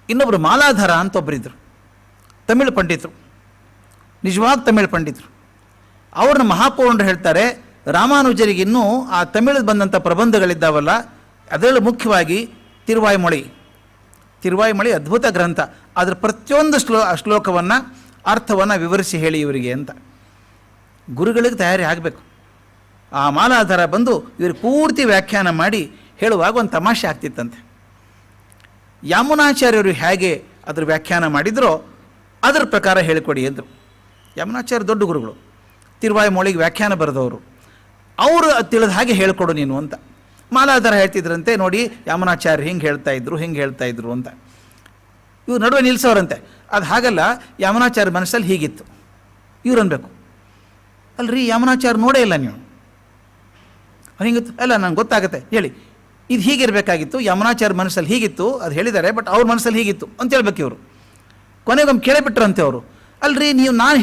ಇನ್ನೊಬ್ಬರು ಮಾಲಾಧರ ಅಂತ ಒಬ್ಬರಿದ್ದರು, ತಮಿಳು ಪಂಡಿತರು, ನಿಜವಾದ ತಮಿಳು ಪಂಡಿತರು. ಅವ್ರನ್ನ ಮಹಾಪೌಂಡ್ರು ಹೇಳ್ತಾರೆ, ರಾಮಾನುಜರಿಗಿನ್ನೂ ಆ ತಮಿಳು ಬಂದಂಥ ಪ್ರಬಂಧಗಳಿದ್ದಾವಲ್ಲ, ಅದರಲ್ಲೂ ಮುಖ್ಯವಾಗಿ ತಿರುವಾಯ್ಮೊಳಿ ಅದ್ಭುತ ಗ್ರಂಥ, ಅದರ ಪ್ರತಿಯೊಂದು ಶ್ಲೋಕವನ್ನು ಅರ್ಥವನ್ನು ವಿವರಿಸಿ ಹೇಳಿ ಇವರಿಗೆ ಅಂತ. ಗುರುಗಳಿಗೆ ತಯಾರಿ ಆಗಬೇಕು. ಆ ಮಾಲಾಧಾರ ಬಂದು ಇವ್ರಿಗೆ ಪೂರ್ತಿ ವ್ಯಾಖ್ಯಾನ ಮಾಡಿ ಹೇಳುವಾಗ ಒಂದು ತಮಾಷೆ ಆಗ್ತಿತ್ತಂತೆ. ಯಾಮುನಾಚಾರ್ಯರು ಹೇಗೆ ಅದರ ವ್ಯಾಖ್ಯಾನ ಮಾಡಿದ್ರೋ ಅದರ ಪ್ರಕಾರ ಹೇಳಿಕೊಡಿ ಅಂದರು. ಯಾಮುನಾಚಾರ್ಯ ದೊಡ್ಡ ಗುರುಗಳು, ತಿರುವಾಯ್ಮೊಳಿಗೆ ವ್ಯಾಖ್ಯಾನ ಬರೆದವರು, ಅವರು ತಿಳಿದ ಹಾಗೆ ಹೇಳಿಕೊಡು ನೀನು ಅಂತ. ಮಾಲಾಧಾರ ಹೇಳ್ತಿದ್ರಂತೆ, ನೋಡಿ ಯಾಮುನಾಚಾರ್ಯ ಹಿಂಗೆ ಹೇಳ್ತಾ ಇದ್ರು ಅಂತ. ಇವ್ರು ನಡುವೆ ನಿಲ್ಲಿಸೋರಂತೆ. ಅದು ಹಾಗಲ್ಲ, ಯಾಮುನಾಚಾರ್ಯ ಮನಸ್ಸಲ್ಲಿ ಹೀಗಿತ್ತು. ಇವ್ರು ಅನ್ಬೇಕು, ಅಲ್ರಿ ಯಾಮುನಾಚಾರ್ಯ ನೋಡೇ ಇಲ್ಲ ನೀವು, ಹಿಂಗಿತ್ತು ಅಲ್ಲ, ನಂಗೆ ಗೊತ್ತಾಗುತ್ತೆ ಹೇಳಿ, ಇದು ಹೀಗಿರಬೇಕಾಗಿತ್ತು, ಯಾಮುನಾಚಾರ್ಯ ಮನಸ್ಸಲ್ಲಿ ಹೀಗಿತ್ತು, ಅದು ಹೇಳಿದ್ದಾರೆ, ಬಟ್ ಅವ್ರ ಮನಸ್ಸಲ್ಲಿ ಹೀಗಿತ್ತು ಅಂತ ಹೇಳ್ಬೇಕು ಇವರು. ಕೊನೆಗೊಮ್ಮೆ ಕೇಳಿಬಿಟ್ರಂತೆ ಅವರು, ಅಲ್ರಿ ನೀವು ನಾನು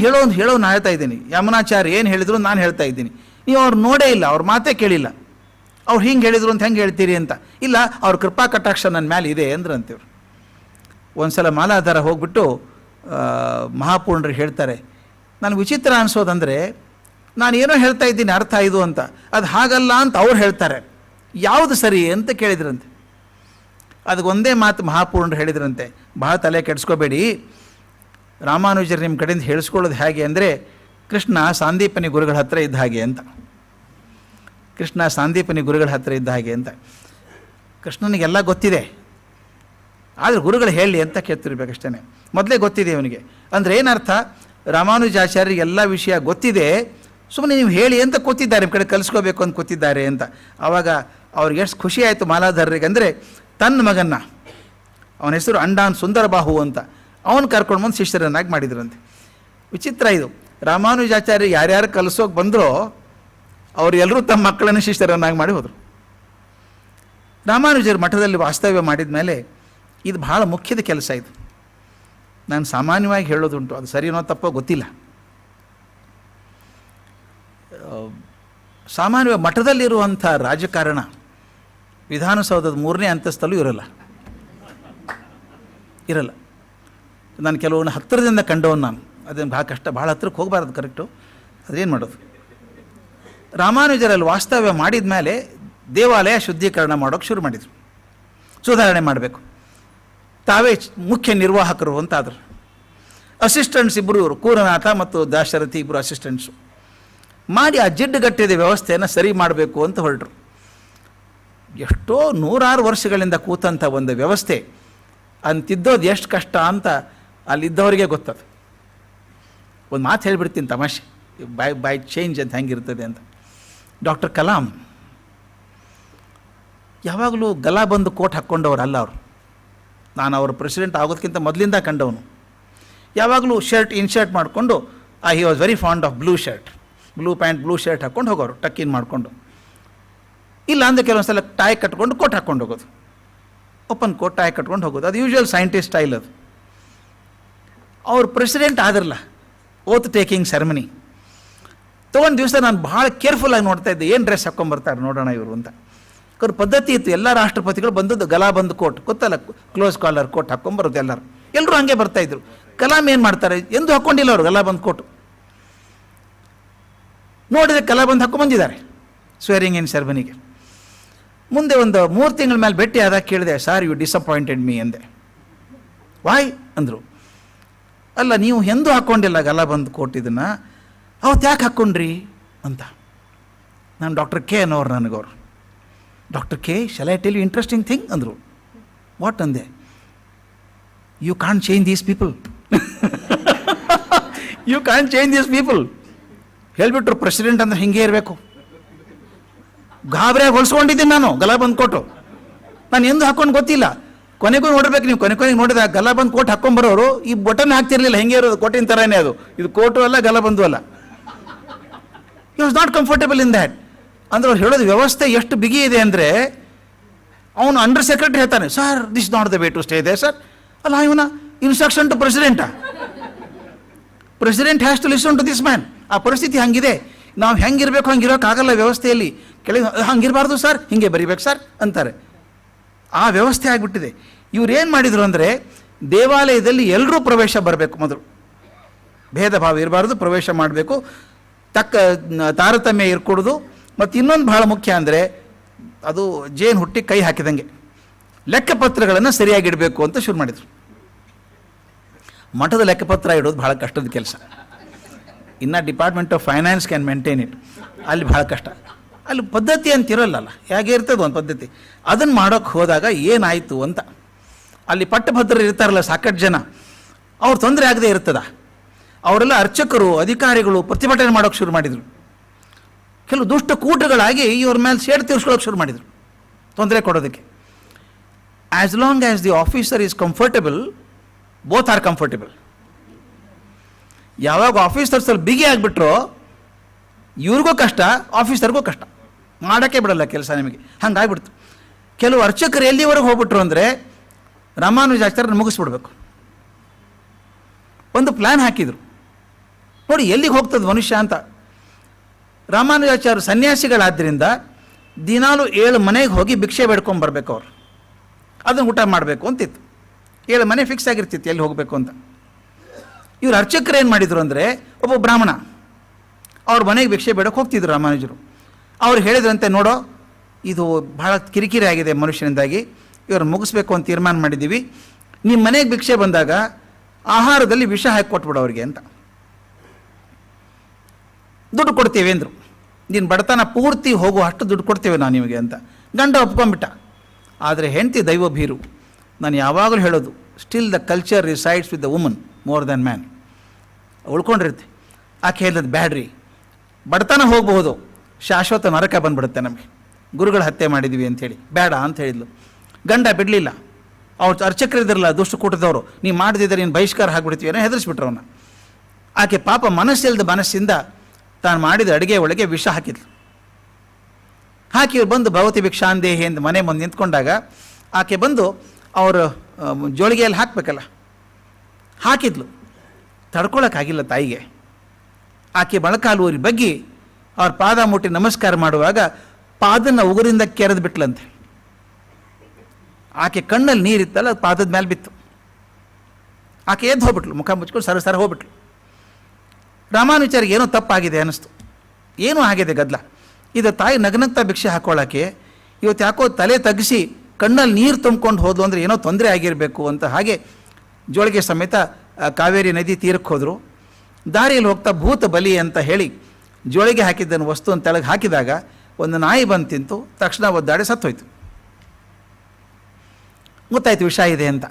ನಾನು ಹೇಳ್ತಾ ಇದ್ದೀನಿ, ಯಾಮುನಾಚಾರ್ಯ ಏನು ಹೇಳಿದ್ರು ನಾನು ಹೇಳ್ತಾ ಇದ್ದೀನಿ, ನೀವು ಅವ್ರು ನೋಡೇ ಇಲ್ಲ, ಅವ್ರ ಮಾತೇ ಕೇಳಿಲ್ಲ, ಅವ್ರು ಹಿಂಗೆ ಹೇಳಿದ್ರು ಅಂತ ಹೆಂಗೆ ಹೇಳ್ತೀರಿ ಅಂತ. ಇಲ್ಲ, ಅವ್ರ ಕೃಪಾ ಕಟಾಕ್ಷ ನನ್ನ ಮೇಲೆ ಇದೆ ಅಂದ್ರಂತೀವ್ರು. ಒಂದು ಸಲ ಮಾಲಾಧಾರ ಹೋಗ್ಬಿಟ್ಟು ಮಹಾಪೂರ್ಣರಿಗೆ ಹೇಳ್ತಾರೆ, ನನಗೆ ವಿಚಿತ್ರ ಅನಿಸೋದಂದರೆ ನಾನು ಏನೋ ಹೇಳ್ತಾ ಇದ್ದೀನಿ ಅರ್ಥ ಇದು ಅಂತ, ಅದು ಹಾಗಲ್ಲ ಅಂತ ಅವ್ರು ಹೇಳ್ತಾರೆ, ಯಾವುದು ಸರಿ ಅಂತ ಕೇಳಿದ್ರಂತೆ. ಅದಕ್ಕೆ ಒಂದೇ ಮಾತು ಮಹಾಪೂರ್ಣರು ಹೇಳಿದ್ರಂತೆ, ಬಹಳ ತಲೆ ಕೆಡಿಸ್ಕೋಬೇಡಿ, ರಾಮಾನುಜರು ನಿಮ್ಮ ಕಡೆಯಿಂದ ಹೇಳಿಸ್ಕೊಳ್ಳೋದು ಹೇಗೆ ಅಂದರೆ ಕೃಷ್ಣ ಸಾಂದೀಪನಿ ಗುರುಗಳ ಹತ್ರ ಇದ್ದ ಹಾಗೆ ಅಂತ. ಕೃಷ್ಣ ಸಾಂದೀಪನಿ ಗುರುಗಳ ಹತ್ರ ಇದ್ದ ಹಾಗೆ ಅಂತ. ಕೃಷ್ಣನಿಗೆಲ್ಲ ಗೊತ್ತಿದೆ, ಆದರೆ ಗುರುಗಳು ಹೇಳಿ ಅಂತ ಕೇಳ್ತಿರ್ಬೇಕಷ್ಟೇ. ಮೊದಲೇ ಗೊತ್ತಿದೆ ಅವನಿಗೆ ಅಂದರೆ ಏನರ್ಥ, ರಾಮಾನುಜಾಚಾರ್ಯರಿಗೆ ಎಲ್ಲ ವಿಷಯ ಗೊತ್ತಿದೆ, ಸುಮ್ಮನೆ ನೀವು ಹೇಳಿ ಅಂತ ಕೂತಿದ್ದಾರೆ, ನಿಮ್ಮ ಕಡೆ ಕಲಿಸ್ಕೋಬೇಕು ಅಂತ ಕೂತಿದ್ದಾರೆ ಅಂತ. ಆವಾಗ ಅವ್ರಿಗೆ ಎಷ್ಟು ಖುಷಿ ಆಯಿತು ಮಾಲಾಧಾರರಿಗೆ ಅಂದರೆ, ತನ್ನ ಮಗನ್ನ, ಅವನ ಹೆಸರು ಅಂಡಾನ್ ಸುಂದರಬಾಹು ಅಂತ, ಅವನು ಕರ್ಕೊಂಡು ಬಂದು ಶಿಷ್ಯರನ್ನಾಗಿ ಮಾಡಿದ್ರಂತೆ. ವಿಚಿತ್ರ ಇದು, ರಾಮಾನುಜಾಚಾರ್ಯ ಯಾರ್ಯಾರು ಕಲಿಸೋಕೆ ಬಂದರೋ ಅವರೆಲ್ಲರೂ ತಮ್ಮ ಮಕ್ಕಳನ್ನು ಶಿಷ್ಯರನ್ನಾಗಿ ಮಾಡಿ ಹೋದರು. ರಾಮಾನುಜರ ಮಠದಲ್ಲಿ ವಾಸ್ತವ್ಯ ಮಾಡಿದ ಮೇಲೆ ಇದು ಭಾಳ ಮುಖ್ಯದ ಕೆಲಸ. ಇದು ನಾನು ಸಾಮಾನ್ಯವಾಗಿ ಹೇಳೋದುಂಟು, ಅದು ಸರಿನೋ ತಪ್ಪೋ ಗೊತ್ತಿಲ್ಲ. ಸಾಮಾನ್ಯವಾಗಿ ಮಠದಲ್ಲಿರುವಂಥ ರಾಜಕಾರಣ ವಿಧಾನಸೌಧದ 3ನೇ ಅಂತಸ್ತಲ್ಲೂ ಇರಲ್ಲ. ನಾನು ಕೆಲವೊಂದು ಹತ್ತಿರದಿಂದ ಕಂಡವನು, ನಾನು ಅದೇನು ಭಾಳ ಕಷ್ಟ, ಭಾಳ ಹತ್ರಕ್ಕೆ ಹೋಗಬಾರ್ದು, ಕರೆಕ್ಟು, ಅದೇನು ಮಾಡೋದು. ರಾಮಾನುಜರಲ್ಲಿ ವಾಸ್ತವ್ಯ ಮಾಡಿದ ಮೇಲೆ ದೇವಾಲಯ ಶುದ್ಧೀಕರಣ ಮಾಡೋಕ್ಕೆ ಶುರು ಮಾಡಿದರು, ಸುಧಾರಣೆ ಮಾಡಬೇಕು. ತಾವೇ ಮುಖ್ಯ ನಿರ್ವಾಹಕರು ಅಂತಾದರು. ಅಸಿಸ್ಟೆಂಟ್ಸ್ ಇಬ್ಬರು, ಇವರು ಕೂರನಾಥ ಮತ್ತು ದಾಶರಥಿ ಇಬ್ಬರು ಅಸಿಸ್ಟೆಂಟ್ಸು ಮಾಡಿ ಆ ಜಿಡ್ಡುಗಟ್ಟಿದ ವ್ಯವಸ್ಥೆಯನ್ನು ಸರಿ ಮಾಡಬೇಕು ಅಂತ ಹೊರಟರು. ಎಷ್ಟೋ 100 ವರ್ಷಗಳಿಂದ ಕೂತಂಥ ಒಂದು ವ್ಯವಸ್ಥೆ ಅಂತಿದ್ದೋದು ಎಷ್ಟು ಕಷ್ಟ ಅಂತ ಅಲ್ಲಿದ್ದವರಿಗೆ ಗೊತ್ತದು. ಒಂದು ಮಾತು ಹೇಳಿಬಿಡ್ತೀನಿ ತಮಾಷೆ, ಬೈ ಚೇಂಜ್ ಅಂತ ಹೆಂಗಿರ್ತದೆ ಅಂತ. ಡಾಕ್ಟರ್ ಕಲಾಂ ಯಾವಾಗಲೂ ಗಲಾಬಂದು ಕೋಟ್ ಹಾಕ್ಕೊಂಡವ್ರಲ್ಲ ಅವರು. ನಾನು ಅವ್ರ ಪ್ರೆಸಿಡೆಂಟ್ ಆಗೋದಕ್ಕಿಂತ ಮೊದಲಿಂದ ಕಂಡವನು. ಯಾವಾಗಲೂ ಇನ್ಶರ್ಟ್ ಮಾಡಿಕೊಂಡು, he was very fond of blue shirt, blue pant blue shirt ಹಾಕ್ಕೊಂಡು ಹೋಗೋರು, ಟಕ್ ಇನ್ ಮಾಡಿಕೊಂಡು. ಇಲ್ಲ ಅಂದರೆ ಕೆಲವೊಂದು ಸಲ ಟಾಯ್ ಕಟ್ಕೊಂಡು ಕೋಟ್ ಹಾಕ್ಕೊಂಡು ಹೋಗೋದು, ಓಪನ್ ಕೋಟ್ ಟಾಯ್ ಕಟ್ಕೊಂಡು ಹೋಗೋದು, ಅದು ಯೂಶುವಲ್ ಸೈಂಟಿಸ್ಟ್ ಸ್ಟೈಲ್ ಅದು. ಅವ್ರು ಪ್ರೆಸಿಡೆಂಟ್ ಆದ್ರಲ್ಲ, ಓತ್ ಟೇಕಿಂಗ್ ಸೆರೆಮನಿ ತೊಗೊಂಡು ದಿವಸ ನಾನು ಭಾಳ ಕೇರ್ಫುಲ್ಲಾಗಿ ನೋಡ್ತಾ ಇದ್ದೆ, ಏನು ಡ್ರೆಸ್ ಹಾಕ್ಕೊಂಬರ್ತಾರೆ ನೋಡೋಣ ಇವರು ಅಂತ. ಅವ್ರ ಪದ್ಧತಿ ಇತ್ತು, ಎಲ್ಲ ರಾಷ್ಟ್ರಪತಿಗಳು ಬಂದದ್ದು ಗಲಾಬಂದು ಕೋಟ್, ಗೊತ್ತಲ್ಲ, ಕ್ಲೋಸ್ ಕಾಲರ್ ಕೋಟ್ ಹಾಕ್ಕೊಂಬರೋದು ಎಲ್ಲರೂ ಹಾಗೆ ಬರ್ತಾಯಿದ್ರು. ಕಲಾಂ ಏನು ಮಾಡ್ತಾರೆ, ಎಂದು ಹಾಕ್ಕೊಂಡಿಲ್ಲ ಅವರು ಗಲಾಬಂದು ಕೋಟು. ನೋಡಿದರೆ ಕಲಾಬಂದು ಹಾಕ್ಕೊಂಬಂದಿದ್ದಾರೆ ಸ್ವೇರಿಂಗ್ ಇನ್ ಸೆರೆಮನಿಗೆ. ಮುಂದೆ ಒಂದು 3 ತಿಂಗಳ ಮೇಲೆ ಭೇಟಿ ಆದಾಗ ಕೇಳಿದೆ, ಸಾರ್ ಯು ಡಿಸಪಾಯಿಂಟೆಡ್ ಮೀ ಅಂದೆ. ವಾಯ್ ಅಂದರು. ಅಲ್ಲ, ನೀವು ಎಂದೂ ಹಾಕ್ಕೊಂಡಿಲ್ಲ ಗಲಾಬಂದು ಕೋಟ್, ಇದನ್ನು ಅವತ್ತು ಯಾಕೆ ಹಾಕ್ಕೊಂಡ್ರಿ ಅಂತ. ನಾನು ಡಾಕ್ಟರ್ ಕೆ ಅನ್ನೋರು ನನಗವರು. Doctor K, shall I tell you interesting thing ಅಂದರು. ವಾಟ್ ಅಂದೆ. You can't change these people, you can't change these people ಹೇಳಿಬಿಟ್ರು. ಪ್ರೆಸಿಡೆಂಟ್ ಅಂದರೆ ಹಿಂಗೆ ಇರಬೇಕು. ಗಾಬರಿಯಾಗಿ ಹೊಲಿಸ್ಕೊಂಡಿದ್ದೀನಿ ನಾನು ಗಲಾಬಂದು ಕೋಟು. ನಾನು ಎಂದು ಹಾಕ್ಕೊಂಡು ಗೊತ್ತಿಲ್ಲ. ಕೊನೆಗೂ ನೋಡ್ಬೇಕು ನೀವು, ಕೊನೆಗೆ ನೋಡಿದ ಗಲಾಬಂದು ಕೋಟ್ ಹಾಕ್ಕೊಂಬರೋರು ಈ ಬಟನ್ ಹಾಕ್ತಿರ್ಲಿಲ್ಲ, ಹೆಂಗೆ ಇರೋದು ಕೋಟಿನ ಥರನೇ ಅದು. ಇದು ಕೋಟು ಅಲ್ಲ, ಗಲಾಬಂದು ಅಲ್ಲ. He was not comfortable in that. ಅಂದ್ರೆ ಅವ್ರು ಹೇಳೋದು ವ್ಯವಸ್ಥೆ ಎಷ್ಟು ಬಿಗಿ ಇದೆ ಅಂದರೆ, ಅವನು ಅಂಡರ್ ಸೆಕ್ರೆಟರಿ ಹೇಳ್ತಾನೆ, sir this not the way to stay there sir. ಅಲ್ಲ, ಇವನ ಇನ್ಸ್ಟ್ರಕ್ಷನ್ ಟು ಪ್ರೆಸಿಡೆಂಟಾ, president has to listen to this man. ಆ ಪರಿಸ್ಥಿತಿ ಹಂಗಿದೆ. ನಾವು ಹೆಂಗಿರಬೇಕು ಹಂಗಿರೋಕ್ಕಾಗಲ್ಲ ವ್ಯವಸ್ಥೆಯಲ್ಲಿ. ಕೆಳಗೆ ಹಂಗಿರಬಾರ್ದು ಸರ್, ಹಿಂಗೆ ಬರಿಬೇಕು ಸರ್ ಅಂತಾರೆ. ಆ ವ್ಯವಸ್ಥೆ ಆಗಿಬಿಟ್ಟಿದೆ. ಇವ್ರು ಏನು ಮಾಡಿದರು ಅಂದರೆ, ದೇವಾಲಯದಲ್ಲಿ ಎಲ್ಲರೂ ಪ್ರವೇಶ ಬರಬೇಕು, ಮೊದಲು ಭೇದ ಭಾವ ಇರಬಾರ್ದು, ಪ್ರವೇಶ ಮಾಡಬೇಕು, ತಾರತಮ್ಯ ಇರ್ಕೊಡೋದು. ಮತ್ತು ಇನ್ನೊಂದು ಭಾಳ ಮುಖ್ಯ ಅಂದರೆ ಅದು ಜೇನು ಹುಟ್ಟಿ ಕೈ ಹಾಕಿದಂಗೆ ಲೆಕ್ಕಪತ್ರಗಳನ್ನು ಸರಿಯಾಗಿಡಬೇಕು ಅಂತ ಶುರು ಮಾಡಿದರು. ಮಠದ ಲೆಕ್ಕಪತ್ರ ಇಡೋದು ಭಾಳ ಕಷ್ಟದ ಕೆಲಸ. ಇನ್ನು department of finance can maintain it, ಅಲ್ಲಿ ಭಾಳ ಕಷ್ಟ. ಅಲ್ಲಿ ಪದ್ಧತಿ ಅಂತ ಇರೋಲ್ಲಲ್ಲ, ಹೇಗೆ ಇರ್ತದೆ ಒಂದು ಪದ್ಧತಿ. ಅದನ್ನು ಮಾಡೋಕ್ಕೆ ಹೋದಾಗ ಏನಾಯಿತು ಅಂತ, ಅಲ್ಲಿ ಪಟ್ಟಭದ್ರರು ಇರ್ತಾರಲ್ಲ ಸಾಕಷ್ಟು ಜನ, ಅವ್ರು ತೊಂದರೆ ಆಗದೆ ಇರ್ತದ. ಅವರೆಲ್ಲ ಅರ್ಚಕರು ಅಧಿಕಾರಿಗಳು ಪ್ರತಿಭಟನೆ ಮಾಡೋಕ್ಕೆ ಶುರು ಮಾಡಿದರು. ಕೆಲವು ದುಷ್ಟ ಕೂಟಗಳಾಗಿ ಇವ್ರ ಮೇಲೆ ಸೇಡು ತೀರಿಸ್ಕೊಳ್ಳೋಕೆ ಶುರು ಮಾಡಿದರು, ತೊಂದರೆ ಕೊಡೋದಕ್ಕೆ. As long as the officer is comfortable, both are comfortable. ಯಾವಾಗ ಆಫೀಸರ್ಸಲ್ಲಿ ಬಿಗಿ ಆಗಿಬಿಟ್ರೋ ಇವ್ರಿಗೂ ಕಷ್ಟ, ಆಫೀಸರ್ಗೂ ಕಷ್ಟ, ಮಾಡೋಕ್ಕೆ ಬಿಡಲ್ಲ ಕೆಲಸ ನಿಮಗೆ. ಹಂಗಾಗ್ಬಿಡ್ತು. ಕೆಲವು ಅರ್ಚಕರು ಎಲ್ಲಿವರೆಗೆ ಹೋಗ್ಬಿಟ್ರು ಅಂದರೆ ರಾಮಾನುಜಾಚಾರ್ಯರನ್ನು ಮುಗಿಸ್ಬಿಡ್ಬೇಕು. ಒಂದು ಪ್ಲ್ಯಾನ್ ಹಾಕಿದರು, ನೋಡಿ ಎಲ್ಲಿಗೆ ಹೋಗ್ತದೆ ಮನುಷ್ಯ ಅಂತ. ರಾಮಾನುಜಾಚಾರ್ಯ ಸನ್ಯಾಸಿಗಳಾದ್ದರಿಂದ ದಿನಾಲು 7 ಮನೆಗೆ ಹೋಗಿ ಭಿಕ್ಷೆ ಬೇಡ್ಕೊಂಬರ್ಬೇಕು ಅವರು, ಅದನ್ನು ಊಟ ಮಾಡಬೇಕು ಅಂತಿತ್ತು. 7 ಮನೆ ಫಿಕ್ಸ್ ಆಗಿರ್ತಿತ್ತು ಎಲ್ಲಿ ಹೋಗಬೇಕು ಅಂತ. ಇವ್ರು ಅರ್ಚಕರು ಏನು ಮಾಡಿದರು ಅಂದರೆ, ಒಬ್ಬ ಬ್ರಾಹ್ಮಣ ಅವ್ರ ಮನೆಗೆ ಭಿಕ್ಷೆ ಬೇಡಕ್ಕೆ ಹೋಗ್ತಿದ್ರು ರಾಮಾನುಜರು. ಅವ್ರು ಹೇಳಿದ್ರಂತೆ, ನೋಡೋ ಇದು ಭಾಳ ಕಿರಿಕಿರಿ ಆಗಿದೆ ಮನುಷ್ಯನಿಂದಾಗಿ, ಇವ್ರು ಮುಗಿಸ್ಬೇಕು ಅಂತ ತೀರ್ಮಾನ ಮಾಡಿದ್ದೀವಿ, ನಿಮ್ಮ ಮನೆಗೆ ಭಿಕ್ಷೆ ಬಂದಾಗ ಆಹಾರದಲ್ಲಿ ವಿಷ ಹಾಕಿ ಕೊಟ್ಬಿಡು ಅವ್ರಿಗೆ ಅಂತ. ದುಡ್ಡು ಕೊಡ್ತೇವೆ ಅಂದರು. ನೀನು ಬಡತನ ಪೂರ್ತಿ ಹೋಗುವ ಅಷ್ಟು ದುಡ್ಡು ಕೊಡ್ತೇವೆ ನಾವು ನಿಮಗೆ ಅಂತ. ಗಂಡ ಒಪ್ಕೊಂಡ್ಬಿಟ್ಟ. ಆದರೆ ಹೆಂಡತಿ ದೈವ ಭೀರು. ನಾನು ಯಾವಾಗಲೂ ಹೇಳೋದು, still the culture resides with the woman more than man. ಉಳ್ಕೊಂಡಿರುತ್ತೆ. ಆಕೆ ಹೇಳಿದ್ ಬ್ಯಾಡ್ರಿ, ಬಡತನ ಹೋಗಬಹುದು, ಶಾಶ್ವತ ನರಕ ಬಂದ್ಬಿಡುತ್ತೆ ನಮಗೆ, ಗುರುಗಳು ಹತ್ಯೆ ಮಾಡಿದ್ದೀವಿ ಅಂಥೇಳಿ, ಬೇಡ ಅಂತ ಹೇಳಿದ್ಲು. ಗಂಡ ಬಿಡಲಿಲ್ಲ. ಅವ್ರು ಅರ್ಚಕರಿದ್ರಲ್ಲ ದುಷ್ಟ ಕೂಟದವರು, ನೀವು ಮಾಡದಿದ್ದರೆ ನೀನು ಬಹಿಷ್ಕಾರ ಹಾಕ್ಬಿಡ್ತೀವಿ ಏನೋ ಹೆದರಿಸ್ಬಿಟ್ರು ಅವನ್ನ. ಆಕೆ ಪಾಪ ಮನಸ್ಸಿಲ್ಲದ ಮನಸ್ಸಿಂದ ತಾನು ಮಾಡಿದ ಅಡುಗೆ ಒಳಗೆ ವಿಷ ಹಾಕಿದ್ಲು. ಹಾಕಿ ಇವ್ರು ಬಂದು ಭವತಿ ಭಿಕ್ಷಾಂದೇಹಿ ಎಂದು ಮನೆ ಮುಂದೆ ನಿಂತ್ಕೊಂಡಾಗ ಆಕೆ ಬಂದು ಅವರು ಜೋಳಿಗೆಯಲ್ಲಿ ಹಾಕಬೇಕಲ್ಲ, ಹಾಕಿದ್ಲು. ತಡ್ಕೊಳಕ್ಕಾಗಿಲ್ಲ ತಾಯಿಗೆ. ಆಕೆ ಮೊಳಕಾಲೂರಿ ಬಗ್ಗಿ ಅವ್ರ ಪಾದ ಮುಟ್ಟಿ ನಮಸ್ಕಾರ ಮಾಡುವಾಗ ಪಾದನ ಉಗುರಿಂದ ಕೆರೆದು ಬಿಟ್ಲಂತೆ. ಆಕೆ ಕಣ್ಣಲ್ಲಿ ನೀರಿತ್ತಲ್ಲ, ಅದು ಪಾದದ ಮೇಲೆ ಬಿತ್ತು. ಆಕೆ ಎದ್ದು ಹೋಗ್ಬಿಟ್ಲು, ಮುಖ ಮುಚ್ಕೊಂಡು ಸರ ಹೋಗ್ಬಿಟ್ಲು. ರಾಮಾನುಚಾರಿಗೆ ಏನೋ ತಪ್ಪಾಗಿದೆ ಅನ್ನಿಸ್ತು, ಏನೂ ಆಗಿದೆ ಗದ್ದಲ. ಇದು ತಾಯಿ ನಗ್ನಗ್ತಾ ಭಿಕ್ಷೆ ಹಾಕೊಳ್ಳೋಕೆ ಇವತ್ತು ಯಾಕೋ ತಲೆ ತಗ್ಗಿಸಿ ಕಣ್ಣಲ್ಲಿ ನೀರು ತುಂಬ್ಕೊಂಡು ಹೋದ್ಲು ಅಂದರೆ ಏನೋ ತೊಂದರೆ ಆಗಿರಬೇಕು ಅಂತ. ಹಾಗೆ ಜೋಳಿಗೆ ಸಮೇತ ಕಾವೇರಿ ನದಿ ತೀರಕ್ಕೆ ಹೋದರು. ದಾರಿಯಲ್ಲಿ ಹೋಗ್ತಾ ಭೂತ ಬಲಿ ಅಂತ ಹೇಳಿ ಜೋಳಿಗೆ ಹಾಕಿದ್ದನ್ನು ವಸ್ತುವನ್ನು ತೆಳಗೆ ಹಾಕಿದಾಗ ಒಂದು ನಾಯಿ ಬಂದು ತಿಂತು. ತಕ್ಷಣ ಒದ್ದಾಡಿ ಸತ್ತೋಯ್ತು. ಗೊತ್ತಾಯ್ತು ವಿಷ ಇದೆ ಅಂತ.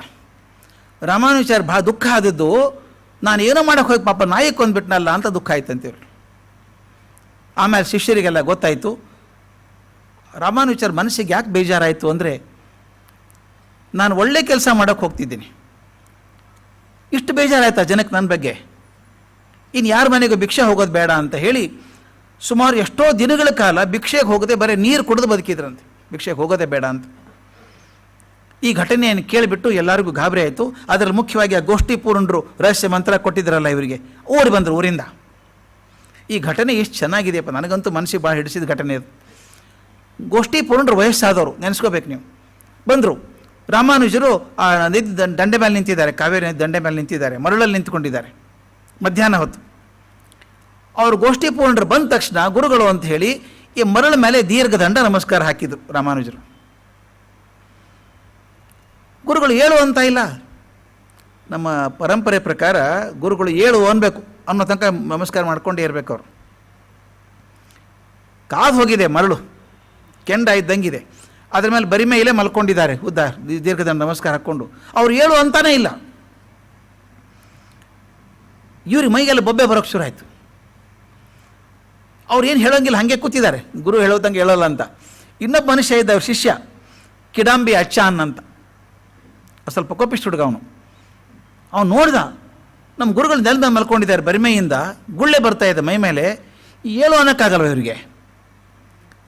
ರಾಮಾನುಚಾರ್ಯ ಭಾಳ ದುಃಖ ಆದದ್ದು, ನಾನು ಏನೋ ಮಾಡೋಕ್ಕೆ ಹೋಗಿ ಪಾಪ ನಾಯಿ ಕೊಂದ್ಬಿಟ್ನಲ್ಲ ಅಂತ ದುಃಖ ಆಯ್ತು ಅಂತೇಳಿ. ಆಮೇಲೆ ಶಿಷ್ಯರಿಗೆಲ್ಲ ಗೊತ್ತಾಯಿತು. ರಾಮಾನುಚಾರ್ಯ ಮನಸ್ಸಿಗೆ ಯಾಕೆ ಬೇಜಾರಾಯಿತು ಅಂದರೆ, ನಾನು ಒಳ್ಳೆ ಕೆಲಸ ಮಾಡೋಕ್ಕೆ ಹೋಗ್ತಿದ್ದೀನಿ, ಇಷ್ಟು ಬೇಜಾರಾಯ್ತಾ ಜನಕ್ಕೆ ನನ್ನ ಬಗ್ಗೆ, ಇನ್ನು ಯಾರ ಮನೆಗೂ ಭಿಕ್ಷೆ ಹೋಗೋದು ಬೇಡ ಅಂತ ಹೇಳಿ ಸುಮಾರು ಎಷ್ಟೋ ದಿನಗಳ ಕಾಲ ಭಿಕ್ಷೆಗೆ ಹೋಗದೆ ಬರೀ ನೀರು ಕುಡಿದು ಬದುಕಿದ್ರಂತೆ, ಭಿಕ್ಷೆಗೆ ಹೋಗೋದೇ ಬೇಡ ಅಂತ. ಈ ಘಟನೆಯನ್ನು ಕೇಳಿಬಿಟ್ಟು ಎಲ್ಲರಿಗೂ ಗಾಬರಿ ಆಯಿತು. ಅದರಲ್ಲಿ ಮುಖ್ಯವಾಗಿ ಆ ಗೋಷ್ಠಿ ಪೂರ್ಣರು ರಹಸ್ಯ ಮಂತ್ರ ಕೊಟ್ಟಿದ್ರಲ್ಲ ಇವರಿಗೆ, ಓಡಿ ಬಂದರು ಊರಿಂದ. ಈ ಘಟನೆ ಎಷ್ಟು ಚೆನ್ನಾಗಿದೆಯಪ್ಪ, ನನಗಂತೂ ಮನಸ್ಸಿಗೆ ಭಾಳ ಹಿಡಿಸಿದ ಘಟನೆ ಇದು. ಗೋಷ್ಠಿ ಪೂರ್ಣರು ವಯಸ್ಸಾದವರು, ನೆನೆಸ್ಕೋಬೇಕು ನೀವು. ಬಂದರು. ರಾಮಾನುಜರು ಆ ನದಿ ದಂಡೆ ಮೇಲೆ ನಿಂತಿದ್ದಾರೆ, ಕಾವೇರಿ ನದಿ ದಂಡೆ ಮೇಲೆ ನಿಂತಿದ್ದಾರೆ, ಮರಳಲ್ಲಿ ನಿಂತ್ಕೊಂಡಿದ್ದಾರೆ. ಮಧ್ಯಾಹ್ನ ಹೊತ್ತು ಅವರು ಗೋಷ್ಠಿ ಪೂರ್ಣರು ಬಂದ ತಕ್ಷಣ ಗುರುಗಳು ಅಂತ ಹೇಳಿ ಈ ಮರಳ ಮೇಲೆ ದೀರ್ಘದಂಡ ನಮಸ್ಕಾರ ಹಾಕಿದರು ರಾಮಾನುಜರು. ಗುರುಗಳು ಏಳು ಅಂತ ಇಲ್ಲ, ನಮ್ಮ ಪರಂಪರೆ ಪ್ರಕಾರ ಗುರುಗಳು ಏಳು ಅನ್ಬೇಕು ಅನ್ನೋ ತನಕ ನಮಸ್ಕಾರ ಮಾಡ್ಕೊಂಡೇ ಇರಬೇಕು ಅವರು. ಕಾದು ಹೋಗಿದೆ ಮರಳು, ಕೆಂಡ ಇದ್ದಂಗಿದೆ, ಅದ್ರ ಮೇಲೆ ಬರಿ ಮೇಲೆ ಮಲ್ಕೊಂಡಿದ್ದಾರೆ ಉದ್ದ ದೀರ್ಘದಂಡ ನಮಸ್ಕಾರ ಹಾಕ್ಕೊಂಡು. ಅವ್ರು ಏಳು ಅಂತಾನೇ ಇಲ್ಲ. ಇವ್ರಿಗೆ ಮೈಗೆಲ್ಲ ಬೊಬ್ಬೆ ಬರೋಕ್ಕೆ ಶುರು ಆಯಿತು. ಅವ್ರು ಏನು ಹೇಳೋಂಗಿಲ್ಲ, ಹಾಗೆ ಕೂತಿದ್ದಾರೆ, ಗುರು ಹೇಳೋದಂಗೆ ಹೇಳೋಲ್ಲ ಅಂತ. ಇನ್ನೊಬ್ಬ ಮನುಷ್ಯ ಇದ್ದ, ಅವ್ರ ಶಿಷ್ಯ ಕಿಡಂಬಿ ಅಚ್ಚಾನ್ ಅಂತ, ಸ್ವಲ್ಪ ಕೋಪಿಸ್ಟ್ ಹುಡುಗ ಅವನು. ಅವನು ನೋಡ್ದ, ನಮ್ಮ ಗುರುಗಳು ನೆಲದ ಮಲ್ಕೊಂಡಿದ್ದಾರೆ ಬರಿಮೈಯಿಂದ, ಗುಳ್ಳೆ ಬರ್ತಾ ಇದೆ ಮೈ ಮೇಲೆ, ಏಳು ಅನ್ನೋಕ್ಕಾಗಲ್ವ ಇವರಿಗೆ.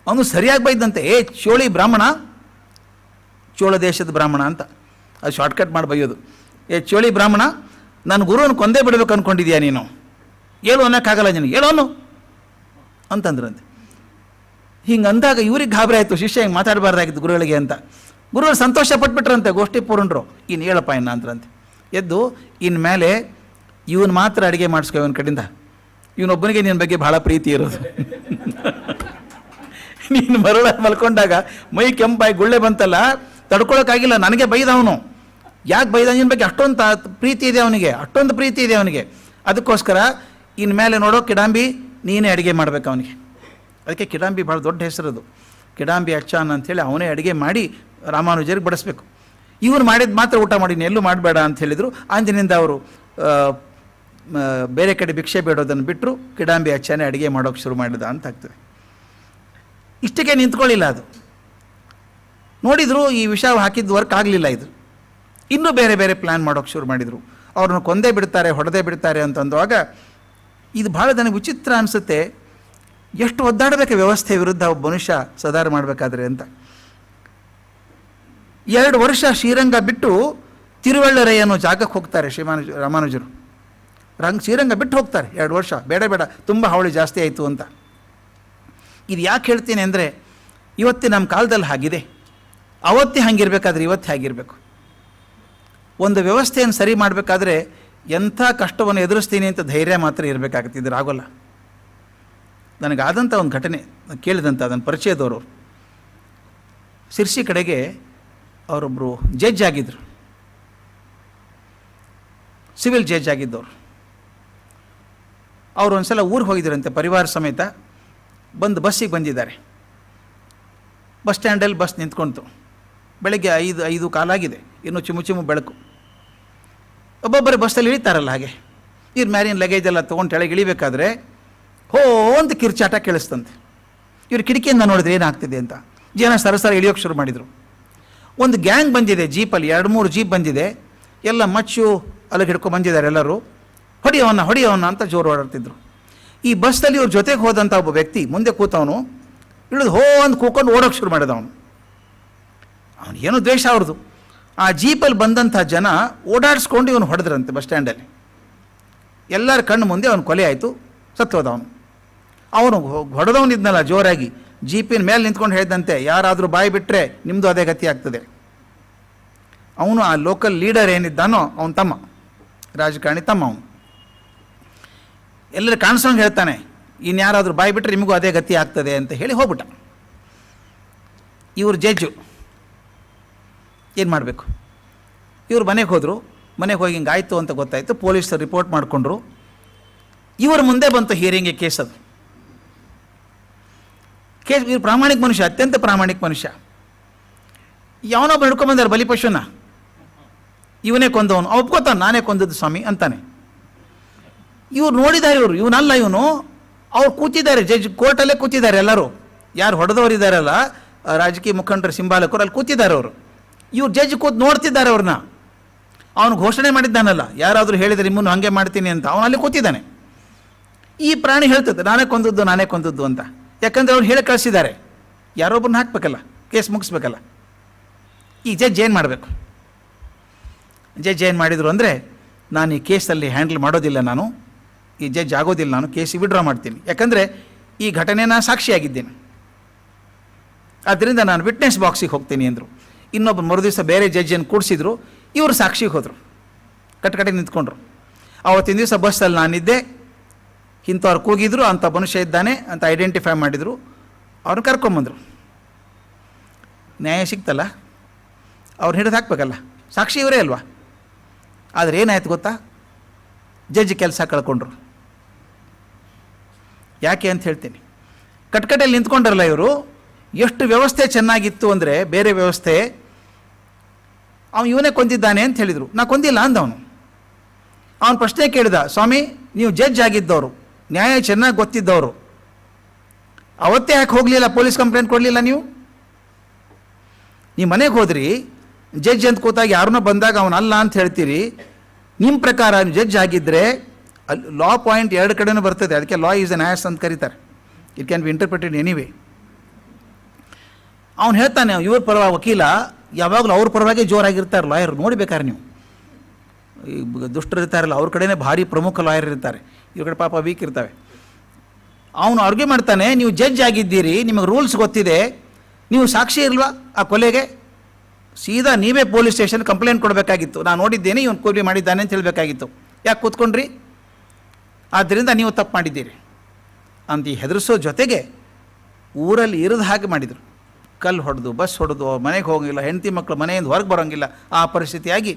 ಅವನು ಸರಿಯಾಗಿ ಬೈದಂತೆ, ಏ ಚೋಳಿ ಬ್ರಾಹ್ಮಣ, ಚೋಳ ದೇಶದ ಬ್ರಾಹ್ಮಣ ಅಂತ, ಅದು ಶಾರ್ಟ್ಕಟ್ ಮಾಡಿ ಬೈಯೋದು. ಏ ಚೋಳಿ ಬ್ರಾಹ್ಮಣ, ನನ್ನ ಗುರುವನ್ನು ಕೊಂದೇ ಬಿಡಬೇಕು ಅಂದ್ಕೊಂಡಿದ್ಯಾ ನೀನು, ಏಳು ಅನ್ನೋಕ್ಕಾಗಲ್ಲ ನಿನಗೆ, ಹೇಳೋನು ಅಂತಂದ್ರಂತೆ. ಹಿಂಗೆ ಅಂದಾಗ ಇವ್ರಿಗೆ ಗಾಬರಿ ಆಯಿತು, ಶಿಷ್ಯ ಹಿಂಗೆ ಮಾತಾಡಬಾರ್ದಾಗಿತ್ತು ಗುರುಗಳಿಗೆ ಅಂತ. ಗುರುಗಳು ಸಂತೋಷ ಪಟ್ಬಿಟ್ರಂತೆ ಗೋಷ್ಠಿ ಪೂರ್ಣರು, ಇನ್ನು ಹೇಳಪ್ಪ ಇನ್ನು ಅಂತರಂತೆ. ಎದ್ದು ಇನ್ಮೇಲೆ ಇವನು ಮಾತ್ರ ಅಡುಗೆ ಮಾಡಿಸ್ಕೊ ಇವನ ಕಡೆಯಿಂದ, ಇವನೊಬ್ಬನಿಗೆ ನಿನ್ನ ಬಗ್ಗೆ ಭಾಳ ಪ್ರೀತಿ ಇರೋದು. ನೀನು ಮಲ್ಕೊಂಡಾಗ ಮೈ ಕೆಂಪಾಗಿ ಗುಳ್ಳೆ ಬಂತಲ್ಲ, ತಡ್ಕೊಳಕ್ಕಾಗಿಲ್ಲ, ನನಗೆ ಬೈದ ಅವನು. ಯಾಕೆ ಬೈದ? ನಿನ್ನ ಬಗ್ಗೆ ಅಷ್ಟೊಂದು ಪ್ರೀತಿ ಇದೆ ಅವನಿಗೆ, ಅಷ್ಟೊಂದು ಪ್ರೀತಿ ಇದೆ ಅವನಿಗೆ. ಅದಕ್ಕೋಸ್ಕರ ಇನ್ಮೇಲೆ ನೋಡೋ ಕಿಡಾಂಬಿ ನೀನೇ ಅಡುಗೆ ಮಾಡ್ಬೇಕು ಅವನಿಗೆ. ಅದಕ್ಕೆ ಕಿಡಾಂಬಿ ಭಾಳ ದೊಡ್ಡ ಹೆಸರದು, ಕಿಡಾಂಬಿ ಅಚ್ಚಾನ್ ಅಂಥೇಳಿ ಅವನೇ ಅಡುಗೆ ಮಾಡಿ ರಾಮಾನುಜರಿಗೆ ಬಡಿಸ್ಬೇಕು. ಇವ್ರು ಮಾಡಿದ ಮಾತ್ರ ಊಟ ಮಾಡಿ ಎಲ್ಲೂ ಮಾಡಬೇಡ ಅಂತ ಹೇಳಿದರು. ಅಂದಿನಿಂದ ಅವರು ಬೇರೆ ಕಡೆ ಭಿಕ್ಷೆ ಬೇಡೋದನ್ನು ಬಿಟ್ಟರು, ಕಿಡಾಂಬಿ ಅಚ್ಚಾನೇ ಅಡುಗೆ ಮಾಡೋಕ್ಕೆ ಶುರು ಮಾಡಿದ ಅಂತ ಆಗ್ತದೆ. ಇಷ್ಟಕ್ಕೆ ನಿಂತ್ಕೊಳ್ಳಿಲ್ಲ ಅದು. ನೋಡಿದರು ಈ ವಿಷ ಹಾಕಿದ್ದು ವರ್ಕ್ ಆಗಲಿಲ್ಲ. ಇದು ಇನ್ನೂ ಬೇರೆ ಬೇರೆ ಪ್ಲ್ಯಾನ್ ಮಾಡೋಕ್ಕೆ ಶುರು ಮಾಡಿದರು. ಅವ್ರನ್ನ ಕೊಂದೇ ಬಿಡ್ತಾರೆ, ಹೊಡೆದೇ ಬಿಡ್ತಾರೆ ಅಂತಂದುವಾಗ ಇದು ಭಾಳ ನನಗೆ ವಿಚಿತ್ರ ಅನಿಸುತ್ತೆ. ಎಷ್ಟು ಒದ್ದಾಡಬೇಕು ವ್ಯವಸ್ಥೆ ವಿರುದ್ಧ ಒಬ್ಬ ಮನುಷ್ಯ ಸದಾರ ಮಾಡಬೇಕಾದ್ರೆ ಅಂತ. 2 ವರ್ಷ ಶ್ರೀರಂಗ ಬಿಟ್ಟು ತಿರುವಳ್ಳರೈ ಅನ್ನೋ ಜಾಗಕ್ಕೆ ಹೋಗ್ತಾರೆ ರಾಮಾನುಜರು. ಶ್ರೀರಂಗ ಬಿಟ್ಟು ಹೋಗ್ತಾರೆ 2 ವರ್ಷ. ಬೇಡ ತುಂಬ ಹಾವಳಿ ಜಾಸ್ತಿ ಆಯಿತು ಅಂತ. ಇದು ಯಾಕೆ ಹೇಳ್ತೀನಿ ಅಂದರೆ, ಇವತ್ತು ನಮ್ಮ ಕಾಲದಲ್ಲಿ ಹಾಗಿದೆ, ಅವತ್ತೇ ಹಾಗಿರ್ಬೇಕಾದ್ರೆ ಇವತ್ತೇ ಆಗಿರಬೇಕು. ಒಂದು ವ್ಯವಸ್ಥೆಯನ್ನು ಸರಿ ಮಾಡಬೇಕಾದ್ರೆ ಎಂಥ ಕಷ್ಟವನ್ನು ಎದುರಿಸ್ತೀನಿ ಅಂತ ಧೈರ್ಯ ಮಾತ್ರ ಇರಬೇಕಾಗುತ್ತೆ. ಇದ್ರ ಆಗೋಲ್ಲ. ನನಗಾದಂಥ ಒಂದು ಘಟನೆ ಕೇಳಿದಂಥ ಅದನ್ನು ಪರಿಚಯದವರು, ಸಿರ್ಸಿ ಕಡೆಗೆ ಅವರೊಬ್ಬರು ಜಡ್ಜ್ ಆಗಿದ್ದರು, ಸಿವಿಲ್ ಜಡ್ಜ್ ಆಗಿದ್ದವರು. ಅವರು ಒಂದು ಸಲ ಊರಿಗೆ ಹೋಗಿದ್ದರಂತೆ ಪರಿವಾರ ಸಮೇತ. ಬಂದು ಬಸ್ಸಿಗೆ ಬಂದಿದ್ದಾರೆ. ಬಸ್ ಸ್ಟ್ಯಾಂಡಲ್ಲಿ ಬಸ್ ನಿಂತ್ಕೊಳ್ತು. ಬೆಳಗ್ಗೆ 5 ಕಾಲಾಗಿದೆ, ಇನ್ನೂ ಚಿಮು ಬೆಳಕು. ಒಬ್ಬೊಬ್ಬರೇ ಬಸ್ಸಲ್ಲಿ ಇಳಿತಾರಲ್ಲ ಹಾಗೆ. ಇವ್ರ ಮ್ಯಾರಿನ ಲಗೇಜ್ ಎಲ್ಲ ತೊಗೊಂಡು ಕೆಳಗೆ ಇಳಿಬೇಕಾದ್ರೆ ಹೋ ಅಂತ ಕಿರ್ಚಾಟ ಕೇಳಿಸ್ತಂತೆ. ಇವ್ರು ಕಿಟಕಿಯಿಂದ ನೋಡಿದ್ರೆ ಏನಾಗ್ತಿದೆ ಅಂತ ಜನ ಸರಸರ ಇಳಿಯೋಕ್ಕೆ ಶುರು ಮಾಡಿದರು. ಒಂದು ಗ್ಯಾಂಗ್ ಬಂದಿದೆ ಜೀಪಲ್ಲಿ, 2-3 ಜೀಪ್ ಬಂದಿದೆ. ಎಲ್ಲ ಮಚ್ಚು ಅಲ್ಲಿಗೆ ಹಿಡ್ಕೊಂಡು ಬಂದಿದ್ದಾರೆ. ಎಲ್ಲರೂ ಹೊಡಿಯವನ್ನ ಅಂತ ಜೋರು ಓಡಾಡ್ತಿದ್ರು. ಈ ಬಸ್ಸಲ್ಲಿ ಇವ್ರ ಜೊತೆಗೆ ಹೋದಂಥ ಒಬ್ಬ ವ್ಯಕ್ತಿ ಮುಂದೆ ಕೂತವನು ಇಳಿದು ಹೋ ಅಂತ ಕೂಕೊಂಡು ಓಡೋಕ್ಕೆ ಶುರು ಮಾಡಿದ. ಅವನು ಏನೋ ದ್ವೇಷ ಅವ್ರದ್ದು. ಆ ಜೀಪಲ್ಲಿ ಬಂದಂಥ ಜನ ಓಡಾಡಿಸ್ಕೊಂಡು ಇವನು ಹೊಡೆದ್ರಂತೆ ಬಸ್ ಸ್ಟ್ಯಾಂಡಲ್ಲಿ. ಎಲ್ಲರ ಕಣ್ಣು ಮುಂದೆ ಅವನು ಕೊಲೆ ಆಯಿತು, ಸತ್ತೋದ ಅವನು ಹೊಡೆದವನಿದ್ನಲ್ಲ ಜೋರಾಗಿ, ಜೀಪಿನ ಮೇಲೆ ನಿಂತ್ಕೊಂಡು ಹೇಳಿದಂತೆ, ಯಾರಾದರೂ ಬಾಯಿ ಬಿಟ್ಟರೆ ನಿಮ್ಮದು ಅದೇ ಗತಿ ಆಗ್ತದೆ. ಅವನು ಆ ಲೋಕಲ್ ಲೀಡರ್ ಏನಿದ್ದಾನೋ ಅವನ ತಮ್ಮ, ರಾಜಕಾರಣಿ ತಮ್ಮ. ಅವನು ಎಲ್ಲರೂ ಕಾಣಿಸೋಂಗೆ ಹೇಳ್ತಾನೆ, ಇನ್ಯಾರಾದರೂ ಬಾಯಿ ಬಿಟ್ಟರೆ ನಿಮಗೂ ಅದೇ ಗತಿ ಆಗ್ತದೆ ಅಂತ ಹೇಳಿ ಹೋಗ್ಬಿಟ್ಟ. ಇವರು ಜಡ್ಜು ಏನು ಮಾಡಬೇಕು? ಇವರು ಮನೆಗೆ ಹೋದರು. ಮನೆಗೆ ಹೋಗಿ ಹಿಂಗೆ ಆಯಿತು ಅಂತ ಗೊತ್ತಾಯಿತು. ಪೊಲೀಸರು ರಿಪೋರ್ಟ್ ಮಾಡಿಕೊಂಡ್ರು. ಇವರು ಮುಂದೆ ಬಂತು ಹಿಯರಿಂಗ್ಗೆ ಕೇಸದು. ಇವರು ಪ್ರಾಮಾಣಿಕ ಮನುಷ್ಯ, ಅತ್ಯಂತ ಪ್ರಾಮಾಣಿಕ ಮನುಷ್ಯ. ಯಾವನೊಬ್ಬ ಹಿಡ್ಕೊಂಬಂದಾರೆ ಬಲಿಪಶುನ, ಇವನೇ ಕೊಂದವನು. ಒಪ್ಕೋತಾನೆ, ನಾನೇ ಕೊಂದದ್ದು ಸ್ವಾಮಿ ಅಂತಾನೆ. ಇವ್ರು ನೋಡಿದ್ದಾರೆ, ಇವನಲ್ಲ ಇವನು. ಅವ್ರು ಕೂತಿದ್ದಾರೆ, ಜಡ್ಜ್ ಕೋರ್ಟಲ್ಲೇ ಕೂತಿದ್ದಾರೆ ಎಲ್ಲರೂ. ಯಾರು ಹೊಡೆದವರಿದ್ದಾರಲ್ಲ ರಾಜಕೀಯ ಮುಖಂಡರು, ಸಿಂಬಾಲಕರು, ಅಲ್ಲಿ ಕೂತಿದ್ದಾರೆ ಅವರು. ಇವ್ರು ಜಡ್ಜ್ ಕೂತು ನೋಡ್ತಿದ್ದಾರೆ ಅವ್ರನ್ನ. ಅವನು ಘೋಷಣೆ ಮಾಡಿದ್ದಾನಲ್ಲ, ಯಾರಾದರೂ ಹೇಳಿದರೆ ನಿಮ್ಮನ್ನು ಹಾಗೆ ಮಾಡ್ತೀನಿ ಅಂತ, ಅವನು ಅಲ್ಲಿ ಕೂತಿದ್ದಾನೆ. ಈ ಪ್ರಾಣಿ ಹೇಳ್ತದೆ ನಾನೇ ಕೊಂದದ್ದು ಅಂತ. ಯಾಕಂದರೆ ಅವ್ರು ಹೇಳಿ ಕಳಿಸಿದ್ದಾರೆ, ಯಾರೊಬ್ಬರನ್ನ ಹಾಕಬೇಕಲ್ಲ, ಕೇಸ್ ಮುಗಿಸ್ಬೇಕಲ್ಲ. ಈ ಜಡ್ಜ್ ಏನು ಮಾಡಬೇಕು? ಜಡ್ಜ್ ಏನು ಮಾಡಿದರು ಅಂದರೆ, ನಾನು ಈ ಕೇಸಲ್ಲಿ ಹ್ಯಾಂಡಲ್ ಮಾಡೋದಿಲ್ಲ, ನಾನು ಈ ಜಡ್ಜ್ ಆಗೋದಿಲ್ಲ, ನಾನು ಕೇಸಿಗೆ ವಿಡ್ರಾ ಮಾಡ್ತೀನಿ. ಯಾಕಂದರೆ ಈ ಘಟನೆನ ಸಾಕ್ಷಿಯಾಗಿದ್ದೇನೆ, ಆದ್ದರಿಂದ ನಾನು ವಿಟ್ನೆಸ್ ಬಾಕ್ಸಿಗೆ ಹೋಗ್ತೀನಿ ಅಂದರು. ಇನ್ನೊಬ್ಬರು ಮರುದಿವಸ ಬೇರೆ ಜಡ್ಜನ್ನು ಕೂಡಿಸಿದ್ರು. ಇವರು ಸಾಕ್ಷಿಗೆ ಹೋದರು, ಕಟ್ಟಕಡೆಗೆ ನಿಂತ್ಕೊಂಡ್ರು. ಆವತ್ತಿನ ದಿವಸ ಬಸ್ಸಲ್ಲಿ ನಾನಿದ್ದೆ, ಇಂಥವ್ರು ಕೂಗಿದ್ರು, ಅಂಥ ಮನುಷ್ಯ ಇದ್ದಾನೆ ಅಂತ ಐಡೆಂಟಿಫೈ ಮಾಡಿದರು. ಅವ್ರನ್ನ ಕರ್ಕೊಂಬಂದರು. ನ್ಯಾಯ ಸಿಕ್ತಲ್ಲ, ಅವ್ರು ಹಿಡಿದು ಹಾಕಬೇಕಲ್ಲ, ಸಾಕ್ಷಿ ಇವರೇ ಅಲ್ವಾ. ಆದರೆ ಏನಾಯ್ತು ಗೊತ್ತಾ? ಜಡ್ಜ್ ಕೆಲಸ ಕಳ್ಕೊಂಡ್ರು. ಯಾಕೆ ಅಂತ ಹೇಳ್ತೀನಿ. ಕಟ್ಕಟೆಯಲ್ಲಿ ನಿಂತ್ಕೊಂಡ್ರಲ್ಲ ಇವರು, ಎಷ್ಟು ವ್ಯವಸ್ಥೆ ಚೆನ್ನಾಗಿತ್ತು ಅಂದರೆ, ಬೇರೆ ವ್ಯವಸ್ಥೆ, ಅವನು ಇವನೇ ಕೊಂದಿದ್ದಾನೆ ಅಂತ ಹೇಳಿದರು. ನಾ ಕೊಂದಿಲ್ಲ ಅಂದವನು. ಅವನು ಪ್ರಶ್ನೆ ಕೇಳಿದ, ಸ್ವಾಮಿ ನೀವು ಜಡ್ಜ್ ಆಗಿದ್ದವರು, ನ್ಯಾಯ ಚೆನ್ನಾಗಿ ಗೊತ್ತಿದ್ದವರು, ಅವತ್ತೇ ಯಾಕೆ ಹೋಗಲಿಲ್ಲ, ಪೊಲೀಸ್ ಕಂಪ್ಲೇಂಟ್ ಕೊಡಲಿಲ್ಲ? ನೀವು ಮನೆಗೆ ಹೋದ್ರಿ, ಜಡ್ಜ್ ಅಂತ ಕೂತಾಗ ಯಾರನ್ನೋ ಬಂದಾಗ ಅವನಲ್ಲ ಅಂತ ಹೇಳ್ತೀರಿ. ನಿಮ್ಮ ಪ್ರಕಾರ ಜಡ್ಜ್ ಆಗಿದ್ದರೆ ಅಲ್ಲಿ ಲಾ ಪಾಯಿಂಟ್ 2 ಕಡೆನೂ ಬರ್ತದೆ. ಅದಕ್ಕೆ ಲಾ ಈಸ್ ಎನ್ ಆ್ಯಸ್ ಅಂತ ಕರೀತಾರೆ. It can be interpreted anyway. ಅವ್ನು ಹೇಳ್ತಾನೆ, ಇವ್ರ ಪರವಾಗಿ ವಕೀಲ ಯಾವಾಗಲೂ ಅವ್ರ ಪರವಾಗಿ ಜೋರಾಗಿರ್ತಾರೆ ಲಾಯರ್. ನೋಡಿಬೇಕಾರೆ ನೀವು, ಈ ದುಷ್ಟರು ಇರ್ತಾರಲ್ಲ ಅವ್ರ ಕಡೆನೇ ಭಾರಿ ಪ್ರಮುಖ ಲಾಯರ್ ಇರ್ತಾರೆ, ಇವ್ರ ಕಡೆ ಪಾಪ ವೀಕ್ ಇರ್ತವೆ. ಅವನು ಆರ್ಗ್ಯೂ ಮಾಡ್ತಾನೆ, ನೀವು ಜಡ್ಜ್ ಆಗಿದ್ದೀರಿ, ನಿಮಗೆ ರೂಲ್ಸ್ ಗೊತ್ತಿದೆ, ನೀವು ಸಾಕ್ಷಿ ಇಲ್ವಾ ಆ ಕೊಲೆಗೆ? ಸೀದಾ ನೀವೇ ಪೊಲೀಸ್ ಸ್ಟೇಷನ್ ಕಂಪ್ಲೇಂಟ್ ಕೊಡಬೇಕಾಗಿತ್ತು. ನಾನು ನೋಡಿದ್ದೇನೆ, ಇವನು ಕೂಲಿ ಮಾಡಿದ್ದಾನೆ ಅಂತ ಹೇಳಬೇಕಾಗಿತ್ತು. ಯಾಕೆ ಕೂತ್ಕೊಂಡ್ರಿ? ಆದ್ದರಿಂದ ನೀವು ತಪ್ಪು ಮಾಡಿದ್ದೀರಿ ಅಂತ ಹೆದರಿಸೋ ಜೊತೆಗೆ ಊರಲ್ಲಿ ಇರದ ಹಾಗೆ ಮಾಡಿದರು. ಕಲ್ಲು ಹೊಡೆದು, ಬಸ್ ಹೊಡೆದು, ಅವ್ರ ಮನೆಗೆ ಹೋಗಿಲ್ಲ, ಹೆಂಡತಿ ಮಕ್ಕಳು ಮನೆಯಿಂದ ಹೊರಗೆ ಬರೋಂಗಿಲ್ಲ, ಆ ಪರಿಸ್ಥಿತಿಯಾಗಿ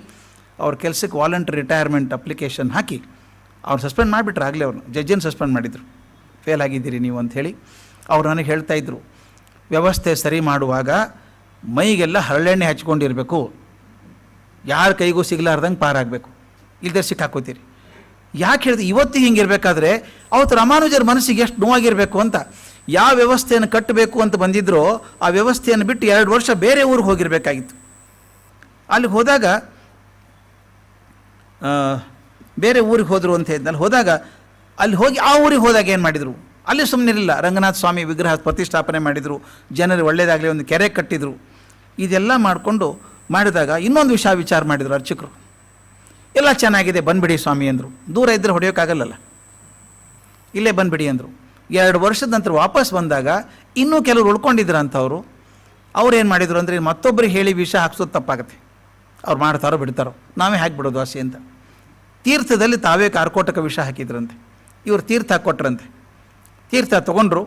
ಅವ್ರ ಕೆಲಸಕ್ಕೆ ವಾಲಂಟ್ರಿ ರಿಟೈರ್ಮೆಂಟ್ ಅಪ್ಲಿಕೇಶನ್ ಹಾಕಿ ಅವ್ರು ಸಸ್ಪೆಂಡ್ ಮಾಡಿಬಿಟ್ರು. ಆಗಲೇ ಅವ್ರನ್ನ ಜಡ್ಜನ್ನು ಸಸ್ಪೆಂಡ್ ಮಾಡಿದರು. ಫೇಲ್ ಆಗಿದ್ದೀರಿ ನೀವು ಅಂಥೇಳಿ. ಅವ್ರು ನನಗೆ ಹೇಳ್ತಾಯಿದ್ರು, ವ್ಯವಸ್ಥೆ ಸರಿ ಮಾಡುವಾಗ ಮೈಗೆಲ್ಲ ಹರಳೆಣ್ಣೆ ಹಚ್ಕೊಂಡಿರಬೇಕು, ಯಾರ ಕೈಗೂ ಸಿಗಲಾರ್ದಂಗೆ ಪಾರಾಗಬೇಕು, ಇಲ್ಲದೆ ಸಿಕ್ಕಾಕೋತೀರಿ. ಯಾಕೆ ಹೇಳಿದೆ? ಇವತ್ತು ಹಿಂಗಿರಬೇಕಾದ್ರೆ ಅವತ್ತು ರಾಮಾನುಜರ ಮನಸ್ಸಿಗೆ ಎಷ್ಟು ನೋವಾಗಿರಬೇಕು ಅಂತ. ಯಾವ ವ್ಯವಸ್ಥೆಯನ್ನು ಕಟ್ಟಬೇಕು ಅಂತ ಬಂದಿದ್ದರೋ ಆ ವ್ಯವಸ್ಥೆಯನ್ನು ಬಿಟ್ಟು 2 ವರ್ಷ ಬೇರೆ ಊರಿಗೆ ಹೋಗಿರಬೇಕಾಗಿತ್ತು. ಅಲ್ಲಿಗೆ ಹೋದಾಗ ಬೇರೆ ಊರಿಗೆ ಹೋದರು ಅಂತ ಹೇಳಿದ್ನಲ್ಲಿ, ಹೋದಾಗ ಅಲ್ಲಿ ಹೋಗಿ ಆ ಊರಿಗೆ ಹೋದಾಗ ಏನು ಮಾಡಿದರು? ಅಲ್ಲಿ ಸುಮ್ಮನಿರಲಿಲ್ಲ, ರಂಗನಾಥ ಸ್ವಾಮಿ ವಿಗ್ರಹ ಪ್ರತಿಷ್ಠಾಪನೆ ಮಾಡಿದರು, ಜನರು ಒಳ್ಳೆಯದಾಗಲಿ ಒಂದು ಕೆರೆ ಕಟ್ಟಿದರು. ಇದೆಲ್ಲ ಮಾಡಿದಾಗ ಇನ್ನೊಂದು ವಿಚಾರ ಮಾಡಿದರು ಅರ್ಚಕರು. ಎಲ್ಲ ಚೆನ್ನಾಗಿದೆ, ಬಂದುಬಿಡಿ ಸ್ವಾಮಿ ಅಂದರು. ದೂರ ಇದ್ದರೆ ಹೊಡೆಯೋಕ್ಕಾಗಲ್ಲಲ್ಲ, ಇಲ್ಲೇ ಬಂದುಬಿಡಿ ಅಂದರು. 2 ವರ್ಷದ ನಂತರ ವಾಪಸ್ ಬಂದಾಗ ಇನ್ನೂ ಕೆಲವರು ಉಳ್ಕೊಂಡಿದ್ರು ಅಂಥವ್ರು. ಅವ್ರು ಏನು ಮಾಡಿದರು ಅಂದರೆ, ಮತ್ತೊಬ್ಬರಿಗೆ ಹೇಳಿ ವಿಷ ಹಾಕ್ಸೋದು ತಪ್ಪಾಗುತ್ತೆ, ಅವ್ರು ಮಾಡ್ತಾರೋ ಬಿಡ್ತಾರೋ, ನಾವೇ ಹಾಕಿಬಿಡೋದು ಆಸೆ ಅಂತ ತೀರ್ಥದಲ್ಲಿ ತಾವೇ ಕಾರ್ಕೋಟಕ ವಿಷ ಹಾಕಿದ್ರಂತೆ. ಇವರು ತೀರ್ಥ ಹಾಕ್ಕೊಟ್ರಂತೆ. ತೀರ್ಥ ತೊಗೊಂಡ್ರು.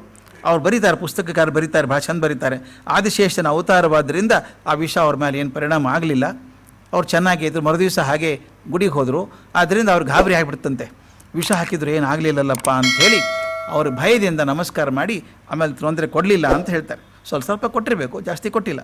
ಅವ್ರು ಬರೀತಾರೆ, ಪುಸ್ತಕಕಾರ ಬರೀತಾರೆ, ಭಾಷಣ ಬರೀತಾರೆ, ಆದಿಶೇಷನ ಅವತಾರವಾದ್ದರಿಂದ ಆ ವಿಷ ಅವ್ರ ಮೇಲೆ ಏನು ಪರಿಣಾಮ ಆಗಲಿಲ್ಲ. ಅವ್ರು ಚೆನ್ನಾಗಿ ಇದ್ರು. ಮರುದಿವಸ ಹಾಗೆ ಗುಡಿಗೆ ಹೋದರು. ಆದ್ದರಿಂದ ಅವ್ರು ಗಾಬರಿ ಆಗಿಬಿಡ್ತಂತೆ, ವಿಷ ಹಾಕಿದ್ರು ಏನು ಆಗಲಿಲ್ಲಲ್ಲಪ್ಪ ಅಂಥೇಳಿ ಅವ್ರ ಭಯದಿಂದ ನಮಸ್ಕಾರ ಮಾಡಿ ಆಮೇಲೆ ತೊಂದರೆ ಕೊಡಲಿಲ್ಲ ಅಂತ ಹೇಳ್ತಾರೆ. ಸ್ವಲ್ಪ ಕೊಟ್ಟಿರಬೇಕು, ಜಾಸ್ತಿ ಕೊಟ್ಟಿಲ್ಲ.